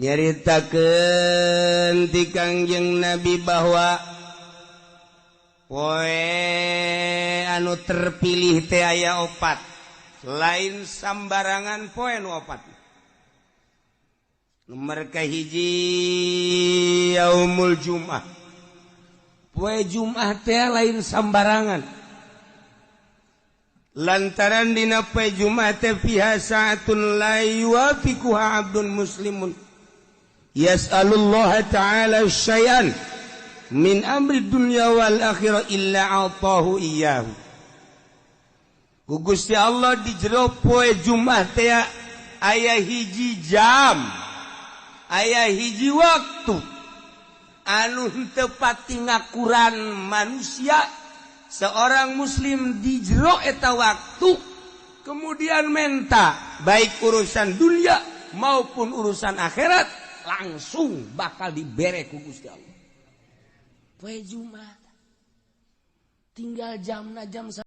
nyaritakeun ti Kangjeng Nabi bahwa poe anu terpilih teh aya 4 lain sambarangan poe nu 4 nomor kahiji yaumul Jumat poe Jumat teh lain sambarangan lantaran dina poe Jumat teh fiha sa'atun la yuwafiquha abdun muslimun yas'alullaha ta'ala syai'an min amri dunya wal akhirah illa atahu iyyahu. Ku Gusti Allah di jero poe Jumat teh aya hiji jam, aya hiji waktu anu teu pati ngakuran manusia seorang muslim di jero eta waktu kemudian menta baik urusan dunia maupun urusan akhirat langsung bakal dibere ku Gusti Allah. Poe Jumat tinggal jamna jam